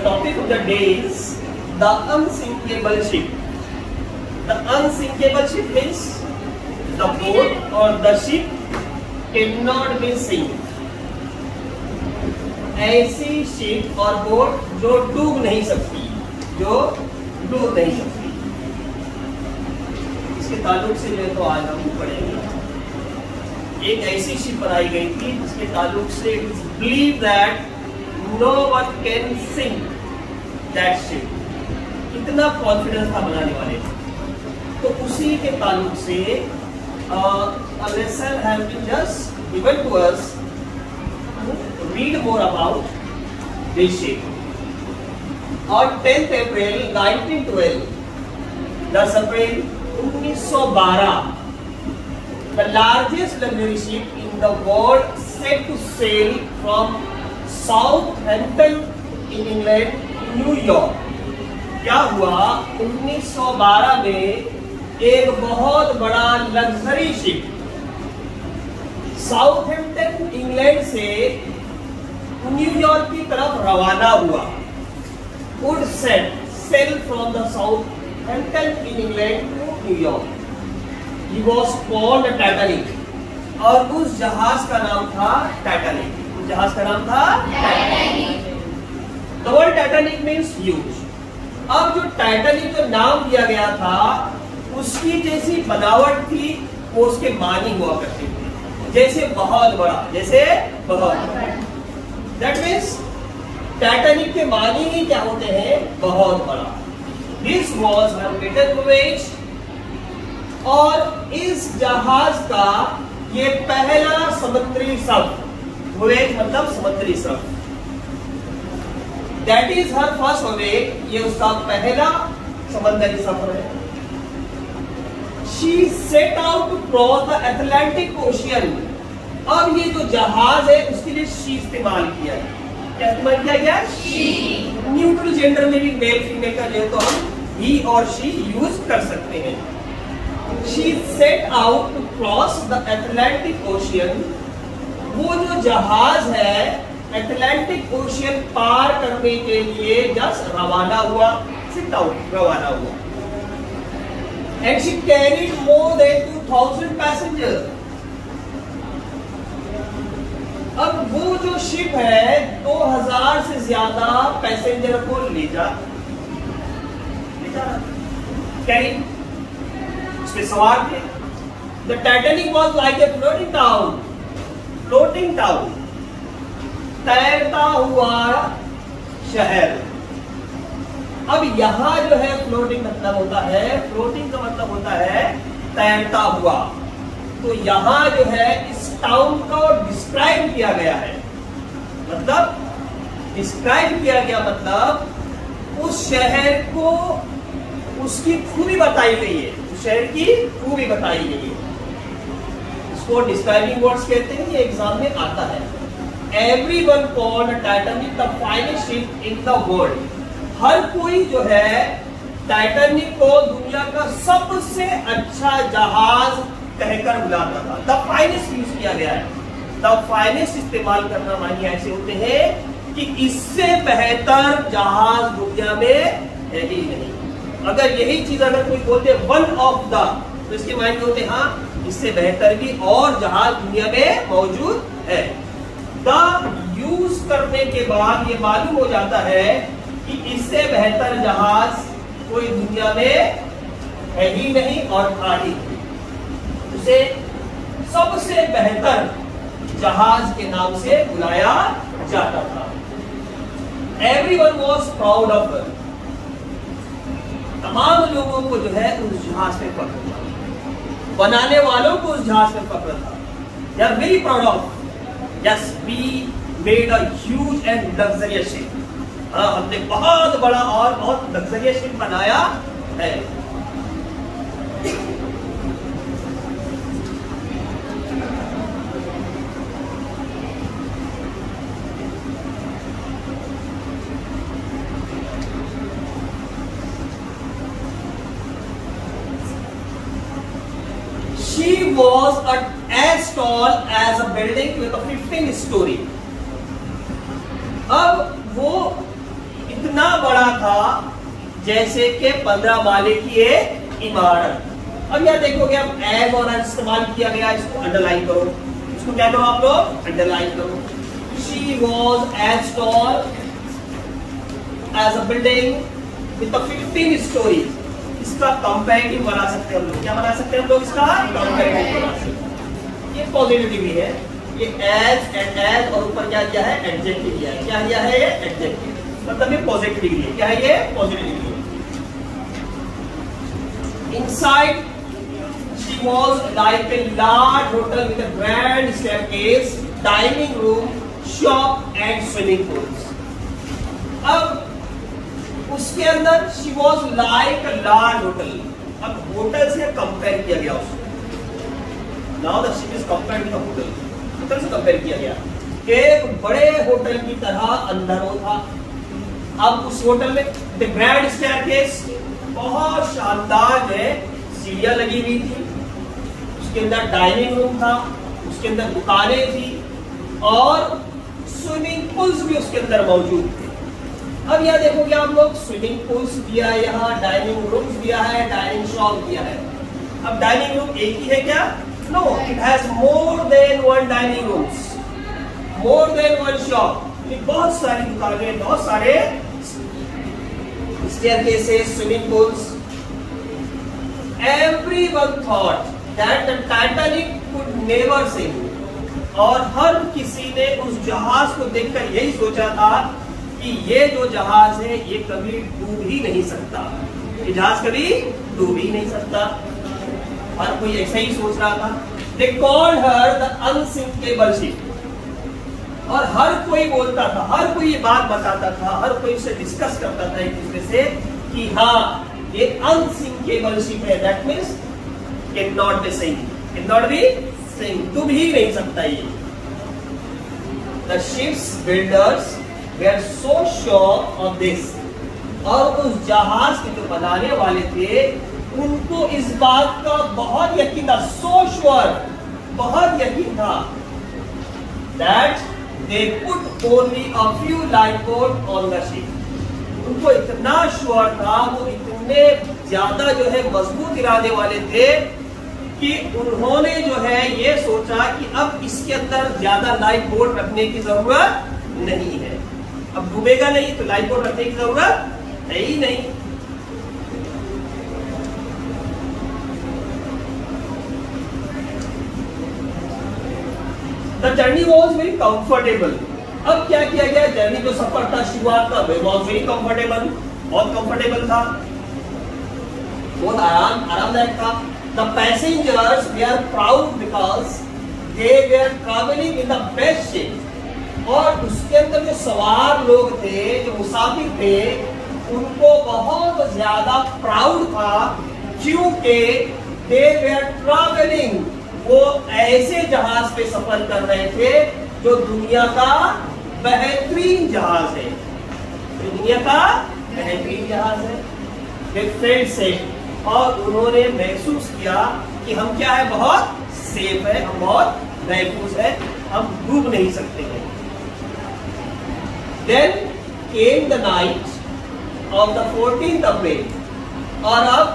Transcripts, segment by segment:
topic of the day is the unsinkable ship. The unsinkable ship means the boat or the ship cannot be sink. ऐसी ship और boat जो डूब नहीं सकती, इसके ताल्लुक से जो है तो आज हम पढ़ेंगे। एक ऐसी शिप बनाई गई थी जिसके ताल्लुक से it is believe that no one can sink that ship. कितना कॉन्फिडेंस था बनाने वाले, तो उसी के ताल्लुक से a lesson has been just given to us to read more about this ship. On 10th April 1912, 10 April 1912, the largest luxury ship in the world set to sail from Southampton in England to New York. क्या हुआ? 1912 में एक बहुत बड़ा luxury ship Southampton England से New York की तरफ रवाना हुआ। Would sail from the Southampton in England to New York. He was called Titanic, और उस जहाज का नाम था टाइटैनिक। उस जहाज का नाम था Titanic. The word Titanic means huge. अब जो टाइटैनिक जो नाम दिया गया था उसकी जैसी बनावट थी वो उसके मानी हुआ करते थे, जैसे बहुत बड़ा, जैसे बहुत बड़ा। दैट मीन्स टाइटैनिक के मानी ही क्या होते हैं? बहुत बड़ा। दिस वॉज हर मेटल वोयेज, और इस जहाज का ये पहला समुद्री सफर। वोयेज मतलब समुद्री सफर। दैट इज हर फर्स्ट वोयेज, ये उसका पहला समुद्री सफर है। She set out to cross the Atlantic Ocean. अब ये जो जहाज है उसके लिए she इस्तेमाल किया है। क्या इस्तेमाल किया गया? she। न्यूट्रल जेंडर में भी मेल फीमेल का जो है तो हम he और she यूज कर सकते हैं। She set out to cross the Atlantic Ocean. वो जो जहाज है अटलांटिक ओशियन पार करने के लिए जस्ट रवाना हुआ, सिट आउट रवाना हुआ। And she carried more than 2,000 passengers. अब वो जो शिप है 2000 से ज्यादा पैसेंजर को ले जा कैरी, उसमें सवार थे। The Titanic was like a floating town. Floating town, तैरता हुआ शहर। अब यहाँ जो है फ्लोटिंग मतलब होता है, फ्लोटिंग का मतलब होता है तैरता हुआ। तो यहाँ जो है इस टाउन को डिस्क्राइब किया गया है, मतलब डिस्क्राइब किया गया मतलब उस शहर को उसकी खूबी बताई गई है, उस शहर की खूबी बताई गई है। इसको डिस्क्राइबिंग वर्ड्स कहते हैं, ये एग्जाम में आता है। Everyone called Titanic the finest ship in the world. हर कोई जो है टाइटैनिक को दुनिया का सबसे अच्छा जहाज कहकर बुलाता था। द फाइनेस्ट यूज किया गया है। द फाइनेस्ट इस्तेमाल करना मानी ऐसे होते हैं कि इससे बेहतर जहाज दुनिया में है ही नहीं। अगर यही चीज अगर कोई बोलते वन ऑफ द, तो इसके मायने होते हाँ इससे बेहतर भी और जहाज दुनिया में मौजूद है। द यूज करने के बाद ये मालूम हो जाता है कि इससे बेहतर जहाज कोई दुनिया में है ही नहीं और था ही। उसे सबसे बेहतर जहाज के नाम से बुलाया जाता था। Everyone was proud of her. तमाम लोगों को जो है उस जहाज पे फख्र था, बनाने वालों को उस जहाज पे फख्र था। They are very proud of. Yes, we made a huge and luxurious ship. हमने बहुत बड़ा और बहुत लग्जरियस शिप बनाया है। She was as tall as a building with a 15 story. अब वो बड़ा था जैसे कि 15 माले की एक इमारत। अब यह देखोगे, अब एज और एज इस्तेमाल किया गया, इसको अंडरलाइन करो, इसको क्या करो आप लोग, अंडरलाइन करो। She was as tall as a building with 15 storeys. इसका कंपैरेटिव बना सकते हैं हम लोग, क्या बना सकते हैं हम लोग, इसका कंपैरेटिव बना सकते हैं। ये पॉजिटिव डिग्री है, ये एज एंड एज और ऊपर क्या किया है, एडजेक्टिव किया है। क्या किया है, ये एडजेक्टिव, मतलब ये पॉजिटिव डिग्री है। क्या है ये, पॉजिटिव डिग्री है। Inside she was like a large hotel with a grand staircase, dining room, shop and swimming pools. अब उसके अंदर she was like a large hotel. अब होटल से कंपेयर किया गया उसको। Now the ship is compared with a hotel. Hotel से compare किया गया। एक बड़े होटल की तरह अंदर वो था। अब उस होटल में the grand staircase, बहुत शानदार जो है सीढ़ियां लगी हुई थी, उसके अंदर डाइनिंग रूम था, उसके अंदर दुकानें थी और स्विमिंग पूल्स भी उसके अंदर मौजूद थे। अब यह देखोगे आप लोग, स्विमिंग पूल्स दिया है, यहाँ डाइनिंग रूम्स दिया है, डाइनिंग शॉप दिया है। अब डाइनिंग रूम एक ही है क्या, no, it has more than one dining rooms, more than one shop. बहुत सारी दुकानें, बहुत सारे staircases, swimming pools. Everyone thought that the Titanic could never sink. और हर किसी ने उस जहाज को देखकर यही सोचा था कि ये जो जहाज है ये कभी डूब ही नहीं सकता, ये जहाज कभी डूब ही नहीं सकता। हर कोई ऐसा ही सोच रहा था। They called her the unsinkable ship. और हर कोई बोलता था, हर कोई ये बात बताता था, हर कोई इसे डिस्कस करता था एक दूसरे से कि हाँ ये अनसिंकेबल शिप है, that means can not be sink, can not be sink, डूब ही नहीं सकता ये। The ships builders were so sure of this. और उस जहाज के जो बनाने वाले थे उनको इस बात का बहुत यकीन था, सो श्योर, बहुत यकीन था, that they put only a few lifeboat on the ship. उनको इतना श्योर था, वो इतने ज्यादा जो है मजबूत इरादे वाले थे कि उन्होंने जो है ये सोचा कि अब इसके अंदर ज्यादा लाइफ बोट रखने की जरूरत नहीं है। अब डूबेगा नहीं तो लाइफ बोट रखने की जरूरत है ही नहीं। The journey was very comfortable. अब क्या किया गया, जर्नी जो सफर था, शुरुआत का, वॉज वेरी कंफर्टेबल, बहुत कंफर्टेबल था, बहुत आरामदायक था। The passengers were proud because they were travelling in the best ship. और उसके अंदर जो सवार लोग थे, जो मुसाफिर थे, उनको बहुत ज्यादा प्राउड था क्योंकि दे वेयर ट्रैवलिंग, वो ऐसे जहाज पे सफर कर रहे थे जो दुनिया का बेहतरीन जहाज है, जो दुनिया का बेहतरीन जहाज है। वे फेल्ट सेफ, और उन्होंने महसूस किया कि हम क्या है, बहुत सेफ है, हम बहुत महफूज है, हम डूब नहीं सकते हैं। Then came the night of the 14th April, और अब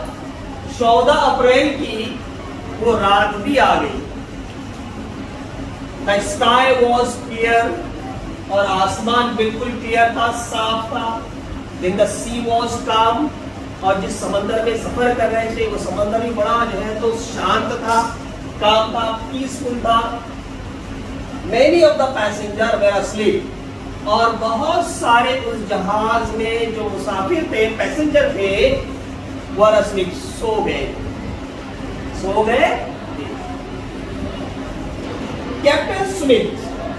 14 अप्रैल की वो रात भी आ गई। The sky was clear, और आसमान बिल्कुल क्लियर था, साफ था। Then the sea was calm, और जिस समंदर में सफर कर रहे थे वो समंदर भी बड़ा जो है तो शांत था, काम था, पीसफुल था। Many of the passengers were asleep, और बहुत सारे उस जहाज में जो मुसाफिर थे, पैसेंजर थे, वो asleep, सो गए, सो गए। कैप्टन स्मिथ,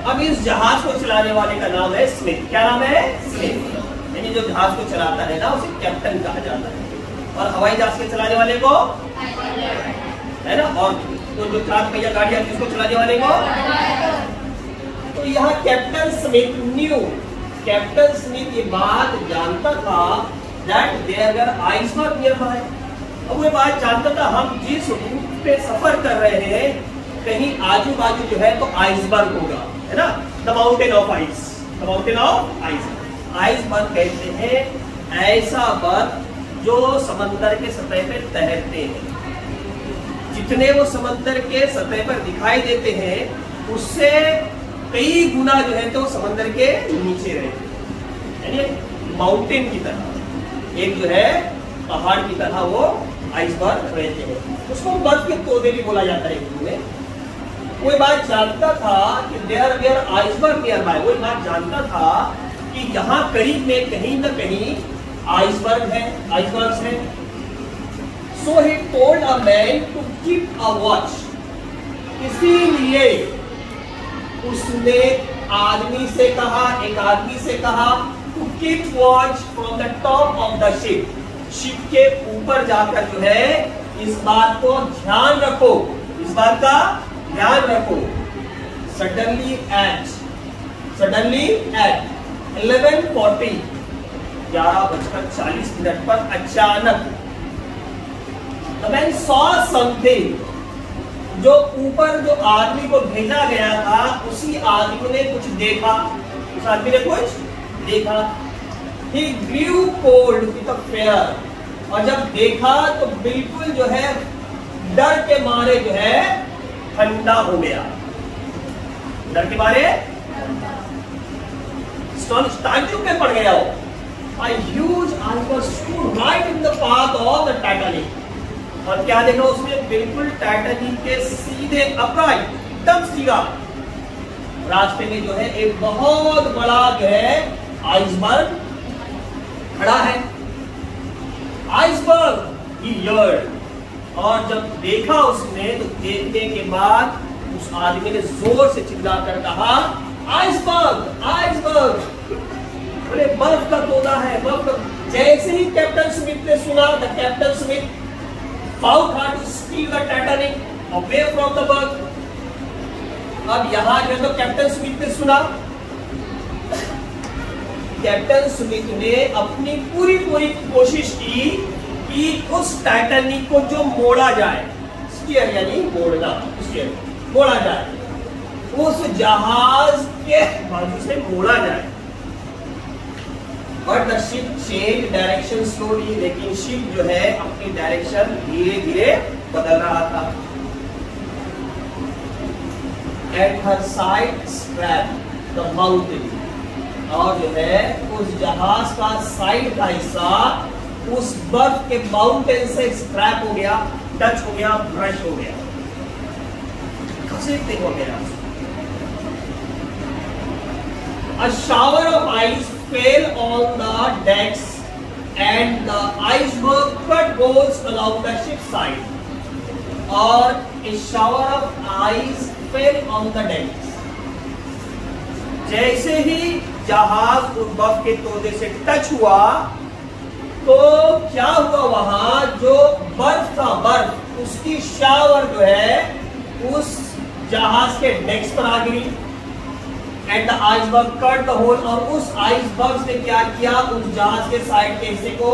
अब इस जहाज को चलाने वाले का नाम है स्मिथ। क्या नाम है? स्मिथ। यानी जो जहाज को चलाता है ना उसे कैप्टन कहा जाता है, और हवाई जहाज के चलाने वाले को है ना, और तो जो 4 पहिया गाड़ी आती है उसको चलाने वाले को। तो यहाँ captain Smith knew, captain Smith ये बात जानता था that there were iceberg near by. अब वो बात जानता था हम जिस रूट पे सफर कर रहे हैं कहीं आजू बाजू जो है तो आइसबर्ग होगा, है ना, the mountain of ice, the mountain of ice. Iceberg कहते हैं ऐसा बर्फ जो समंदर के सतह पे तैरते हैं। जितने वो समंदर के सतह पर दिखाई देते हैं उससे कई गुना जो है तो समंदर के नीचे रहते हैं, यानी माउंटेन की तरह, एक जो है पहाड़ की तरह वो आइसबर्ग रहते हैं। उसको बर्फ के तोदे भी बोला जाता है हिंदी में। कोई बात जानता था कि there were iceberg near by, वो बात जानता था कि यहाँ करीब में कहीं न कहीं आइसबर्ग है, आइसबर्ग्स है। So he told a man to keep a watch, इसीलिए उसने आदमी से कहा, एक आदमी से कहा to keep watch from the top of the ship, ship के ऊपर जाकर जो है इस बात को ध्यान रखो, इस बात का ध्यान रखो। सडनली एट 11:40, 11:40 पर अचानक the man saw something, जो ऊपर जो आदमी को भेजा गया था उसी आदमी ने कुछ देखा, उस आदमी ने कुछ देखा। He grew cold with a fear, और जब देखा तो बिल्कुल जो है डर के मारे जो है ठंडा हो गया, डर के मारे स्टैच्यू पे पड़ गया वो। A huge iceberg stood right in the path of the Titanic, और क्या देखा उसने, बिल्कुल टाइटैनिक के सीधे अपराइट, एकदम सीधा रास्ते में जो है एक बहुत बड़ा जो है आइसबर्ग खड़ा है। आइसबर्ग ही यर्ड, और जब देखा उसने तो देखने के बाद उस आदमी ने जोर से चिल्लाकर कहा आइसबर्ग आइसबर्ग, बोले बर्फ का तोदा है, बर्फ का। जैसे ही कैप्टन स्मिथ ने सुना, the captain Smith fought hard to steer the Titanic away from the berg। अब यहां जो तो कैप्टन स्मिथ ने सुना, कैप्टन स्मिथ ने अपनी पूरी कोशिश की कि उस टाइटैनिक को जो मोड़ा जाए, स्टीयर यानी मोड़ना, स्टीयर मोड़ा जाए, उस जहाज के बाजू से मोड़ा जाए। But the ship change direction slowly, लेकिन शिप जो है अपनी डायरेक्शन धीरे धीरे बदल रहा था। At her side scrap the mountain, और जो है उस जहाज का साइड का हिस्सा उस बर्फ के माउंटेन से स्क्रैप हो गया, टच हो गया, ब्रश हो गया, घसीटते हो गया। A shower of ice fell on the decks and the iceberg cut holes along the ship's side, और a shower of ice fell on the decks। जैसे ही जहाज उस बर्फ के तोदे से टच हुआ तो क्या हुआ, वहां जो बर्फ था, बर्फ उसकी शावर जो है उस जहाज के डेक्स पर आ गई। And the iceberg cut the hole, और उस आइसबर्ग ने क्या किया, उस जहाज के साइड के हिस्से को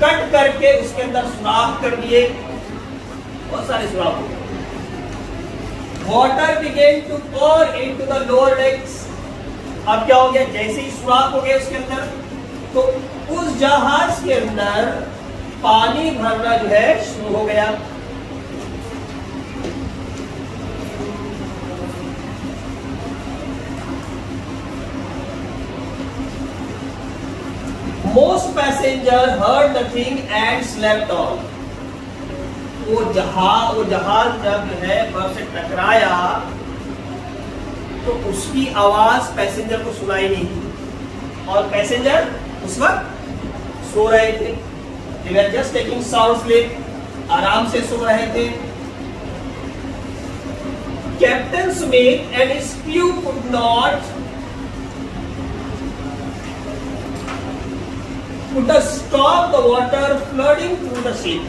कट करके उसके अंदर सुराख कर दिए, बहुत सारे सुराख हो गए। Water began to pour into the lower decks, अब क्या हो गया, जैसे ही सुराख हो गया उसके अंदर तो उस जहाज के अंदर पानी भरना जो है शुरू हो गया। Most passengers heard the thing and slept on। वो जहाज जब जो है बर्फ से टकराया तो उसकी आवाज पैसेंजर को सुनाई नहीं, और पैसेंजर उस वक्त सो रहे थे। They were just taking sound sleep, आराम से सो रहे थे। Captain Smith and his crew could not stop the water flooding through the ship।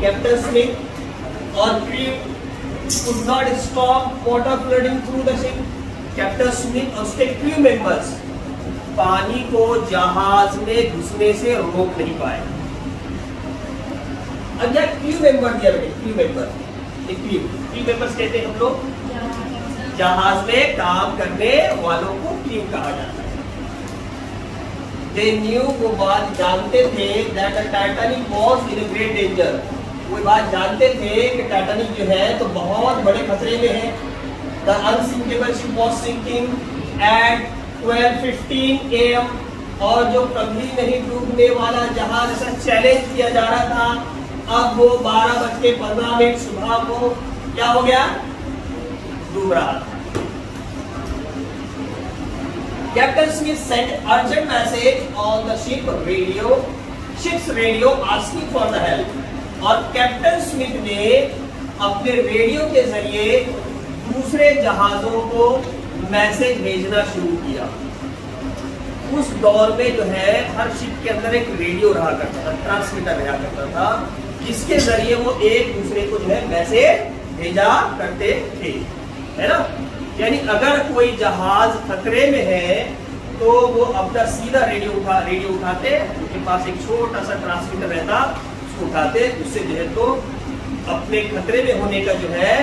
Captain Smith और crew could not stop water flooding through the ship। Captain Smith और उसके crew members पानी को जहाज में घुसने से रोक नहीं पाए। अब क्या क्रू मेंबर दिया बेटे, क्रू मेंबर, क्रू मेंबर्स कहते हैं हम लोग जहाज में काम करने वालों को क्रू कहा जाता है। They knew, वो बात जानते थे that the Titanic was in a great danger. वो बात जानते थे कि टाइटैनिक जो है तो बहुत बड़े खतरे में है. The unsinkable ship was sinking at 12:15 AM. और जो कभी नहीं डूबने वाला जहाज ऐसा चैलेंज किया जा रहा था, अब वो 12:15 सुबह को क्या हो गया, डूब रहा था. Captain Smith sent urgent message on the ship's radio asking for the help. और कैप्टन स्मिथ ने अपने रेडियो के जरिए दूसरे जहाजों को मैसेज भेजना शुरू किया. उस दौर में जो है हर शिप के अंदर एक रेडियो रहा करता था, ट्रांसमीटर रहा करता था, जिसके जरिए वो एक दूसरे को जो है मैसेज भेजा करते थे, है ना. यानी अगर कोई जहाज खतरे में है तो वो अपना सीधा रेडियो उठाते, उनके पास एक छोटा सा ट्रांसमीटर रहता, उसको उठाते, उससे जो है तो अपने खतरे में होने का जो है,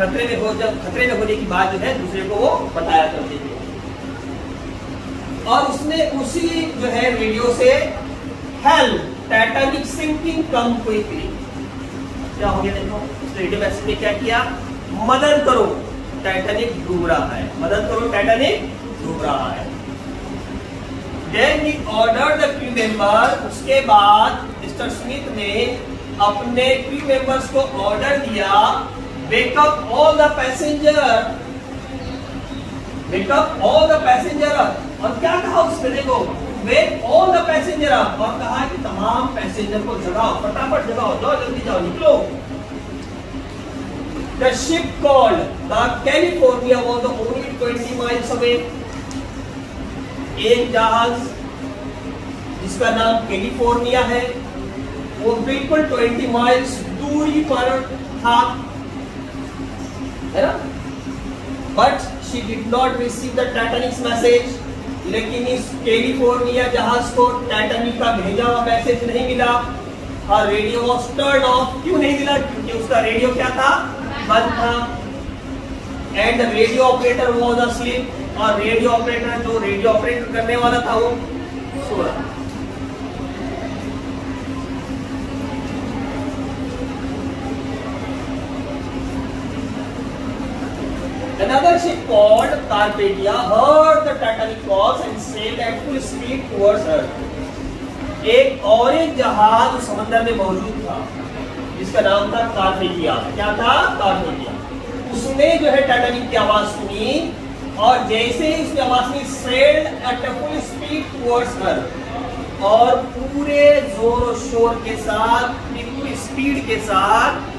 खतरे में होने की बात जो है दूसरे को वो बताया करते थे. और उसने उसी जो है रेडियो से help Titanic sinking come quickly, क्या हो गया देखो, उस रेडियो मैसेज ने क्या किया, मदद करो टाइटैनिक डूब रहा है, मदद करो टाइटैनिक डूब रहा है. Then he ordered the crew member, उसके बाद मिस्टर स्मिथ ने अपने क्रू मेंबर्स को ऑर्डर दिया, wake up all the passenger, wake up all the passenger. और क्या कहा उसने, देखो wake all the passenger up, और कहा कि तमाम पैसेंजर को जगाओ, फटाफट जगाओ, जाओ जल्दी जाओ, निकलो. The ship called the California was only 20 miles away. एक जहाज जिसका नाम कैलिफोर्निया है वो बिल्कुल 20 माइल्स दूरी पर था, है ना. But she did not receive the Titanic message, लेकिन इस कैलिफोर्निया जहाज को टाइटैनिक का भेजा हुआ मैसेज नहीं मिला. और रेडियो वाज टर्न ऑफ, क्यों नहीं मिला, क्योंकि उसका रेडियो क्या था, बंद था. And the radio operator was asleep, और रेडियो ऑपरेटर जो रेडियो ऑपरेट करने वाला था वो सो रहा. Another ship called Carpathia heard the Titanic calls and sailed at full speed towards her. एक और एक जहाज समंदर में मौजूद था जिसका नाम था कार्पेथिया. क्या था, कार्पेथिया. उसने जो है टाइटैनिक की आवाज सुनी और जैसे ही उसने आवाज सुनी, sailed at full speed towards हर, और पूरे जोर शोर के साथ, पूरी स्पीड के साथ,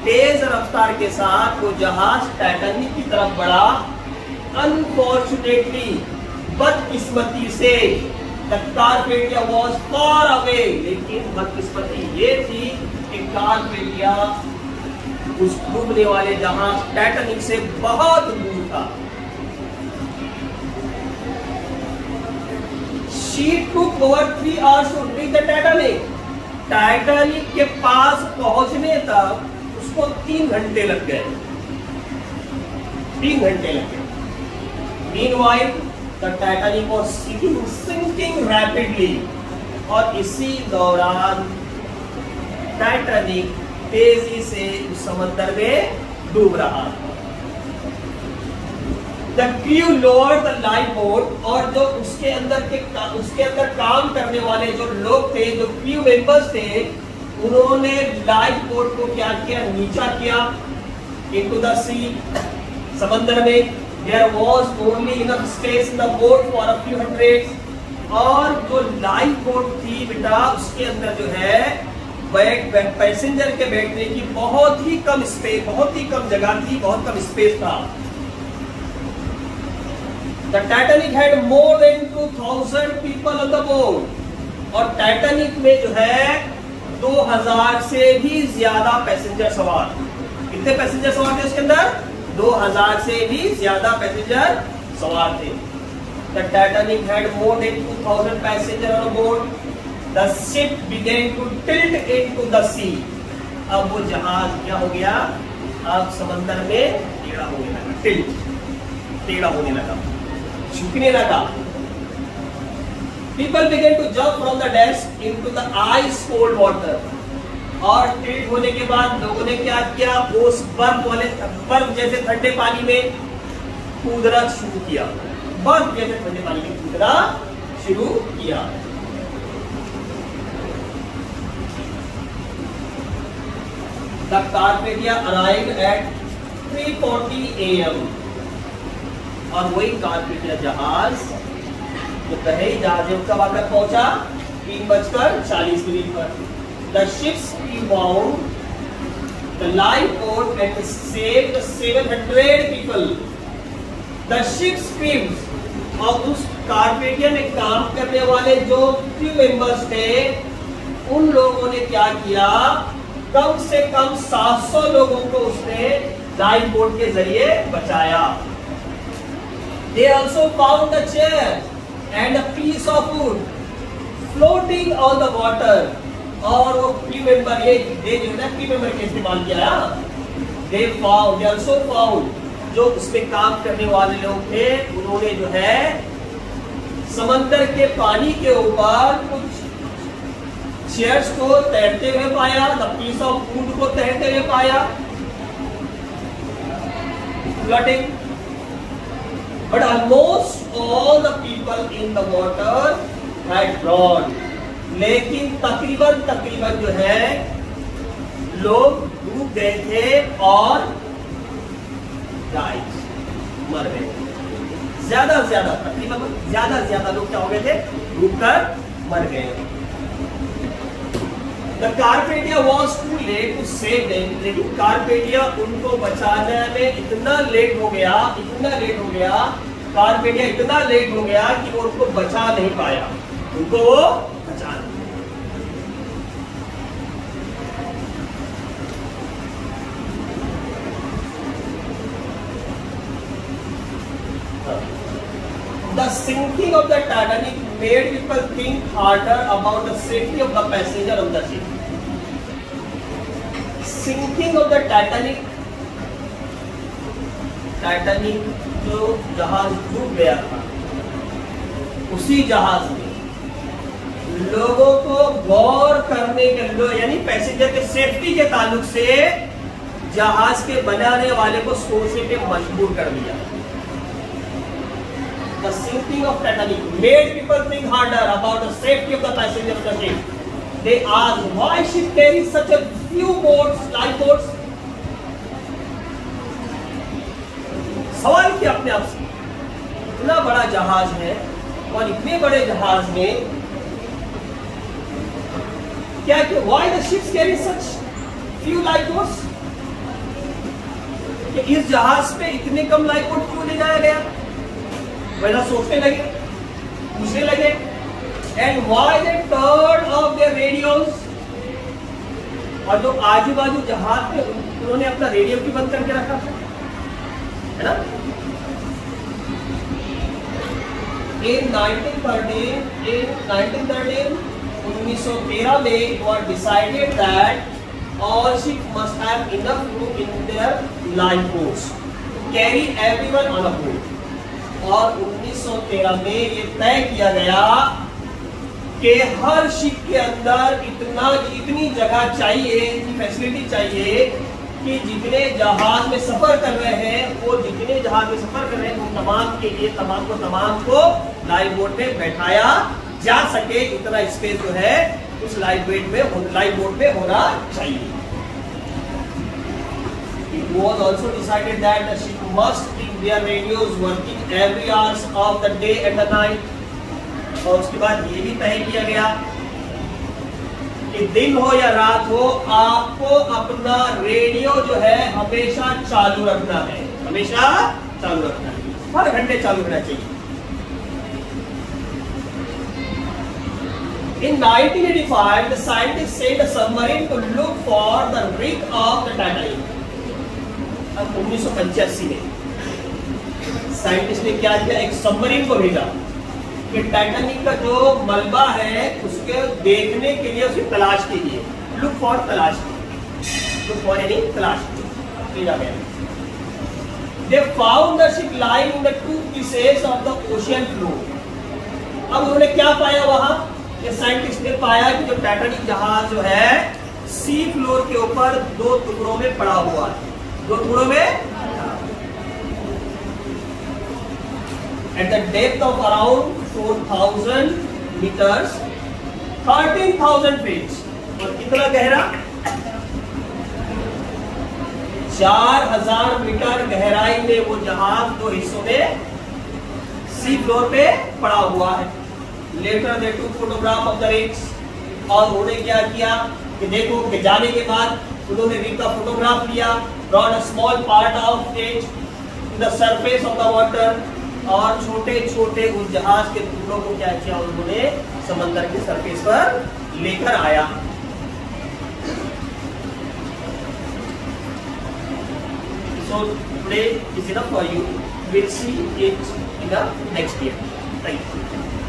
तेज रफ्तार के साथ वो जहाज टाइटैनिक की तरफ बढ़ा. अनफॉर्चुनेटली, बदकिस्मती से, the Carpathia was far away, लेकिन बदकिस्मती ये थी कि कार्पेथिया उस डूबने वाले जहाज टाइटैनिक से बहुत दूर था. She took over 3 hours to reach the Titanic. Titanic के पास पहुंचने तक उसको 3 घंटे लग गए. 3 घंटे लग गए. Meanwhile, the Titanic was sinking rapidly. और इसी दौरान टाइटैनिक तेजी से उस समंदर में डूब रहा. The crew lowered the lifeboat, और जो उसके अंदर काम करने वाले जो लोग थे, जो क्रू मेंबर्स थे, उन्होंने लाइफ बोट को क्या किया, नीचा किया into the sea, समंदर में. There was only enough space in the boat for a few hundreds. और जो लाइफ बोट थी बेटा, उसके अंदर जो है पैसेंजर के बैठने की बहुत ही कम स्पेस, बहुत ही कम जगह थी, बहुत कम स्पेस था. The Titanic had more than 2,000 people on the boat. और टाइटैनिक में जो है 2000 से भी ज्यादा पैसेंजर सवार. कितने पैसेंजर सवार थे उसके अंदर? 2000 से भी ज्यादा पैसेंजर सवार थे. The Titanic had more than 2,000 passengers on board. The ship began to tilt into the sea. अब वो जहाज क्या हो गया? अब समंदर में टेढ़ा होने लगा. टिल्ट, टेढ़ा होने लगा, झुकने लगा. People began to jump from the desk into the ice cold water. और टिल्ट होने के बाद लोगों ने क्या किया, उस बर्फ जैसे ठंडे पानी में कूदना शुरू किया। बर्फ जैसे ठंडे पानी में कूदना शुरू किया। The Carpathia arrived at 3:40 AM. और वही कारपेथिया जहाज जो पहले जहाज कब आकर पहुंचा, 3:40 पर। The ships bound the lifeboat and saved 700 people. The ship screams, और उस कारपेथिया में काम करने वाले जो क्रू मेंबर्स थे, उन लोगों ने क्या किया, कम से कम 700 लोगों को उसने लाइफ बोट के जरिए बचाया। They also found a chair and a piece of wood floating on the water. और वो क्रू मेंबर, ये जो है क्रू मेंबर के इस्तेमाल किया। They also found, जो उसमें काम करने वाले लोग थे, उन्होंने जो है समंदर के पानी के ऊपर कुछ चेयर्स को तैरते हुए पाया, द पीस ऑफ फूड को तैरते हुए पाया, floating. But almost all the people in the water had drowned. लेकिन तकरीबन जो है लोग डूब गए थे और मर गए। ज्यादा से ज्यादा लोग क्या हो गए थे, डूबकर मर गए। The Carpathia was too late to save them. लेकिन कारपेथिया उनको बचाने में इतना लेट हो गया, कारपेथिया इतना लेट हो गया कि वो उनको बचा नहीं पाया, उनको वो बचा नहीं। The sinking of the Titanic made people think harder about the safety of the passenger of the ship. Sinking of the Titanic जो जहाज डूब गया था, उसी जहाज में लोगों को गौर करने के, यानी पैसेंजर के सेफ्टी के ताल्लुक से जहाज के बनाने वाले को सोचने पे मजबूर कर दिया। The sinking of Titanic made people think harder about the safety of the passenger of the ship. They asked, why ship carries such a few boats, lifeboats? सवाल किया अपने आप से, इतना बड़ा जहाज है और इतने बड़े जहाज में क्या कि why the ships carry such few lifeboats? कि इस जहाज पे इतने कम लाइफबोट क्यों ले जाया गया? वैसा सोचने लगे, पूछने लगे। And why they turn of their radios, और जो आजू बाजू जहाज पे उन्होंने अपना रेडियो भी बंद करके रखा था, है ना। In 1913 में it was decided that all ships must have enough room in their lifeboats to carry everyone on a boat. और 1913 में ये तय किया गया कि हर शिप के अंदर इतनी जगह चाहिए, इतनी फैसिलिटी चाहिए कि जितने जहाज में सफर कर रहे हैं, वो तमाम को लाइफ बोट में बैठाया जा सके, इतना स्पेस जो है उस लाइफ बोट में होना चाहिए। It was also decided that the ship must keep their radios working every hours of the day and the night. और उसके बाद ये भी तय किया गया कि दिन हो या रात हो, आपको अपना रेडियो जो है हमेशा चालू रखना है, हर घंटे चालू रहना चाहिए। In 1985, the scientists sent a submarine to look for the wreck of the Titanic. अब 1985 में साइंटिस्ट ने क्या किया, एक सबमरीन को भेजा कि टाइटैनिक का जो मलबा है उसके देखने के लिए, उसकी तलाश के लिए, लुक फॉर यानी तलाश भेजा गया। They found the ship lying in the two pieces of the ocean floor. अब उन्होंने क्या पाया वहां, ये साइंटिस्ट ने पाया कि जो टाइटैनिक जहाज जो है सी फ्लोर के ऊपर 2 टुकड़ों में पड़ा हुआ है, 2 टुकड़ों में, at the depth of around 4,000 meters, 13,000 feet, और कितना गहरा, 4,000 मीटर गहराई में वो जहाज 2 हिस्सों में सी फ्लोर पे पड़ा हुआ है। Later they to photograph of the rigs, और उन्होंने क्या किया कि देखो कि जाने के बाद उन्होंने रिग का फोटोग्राफ लिया, drawn a small part of it in the surface of the water, और छोटे छोटे उस जहाज के टुकड़ों को क्या किया उन्होंने समंदर के सरफेस पर लेकर आया। So today is enough for you. We'll see it in the next year. Thank you.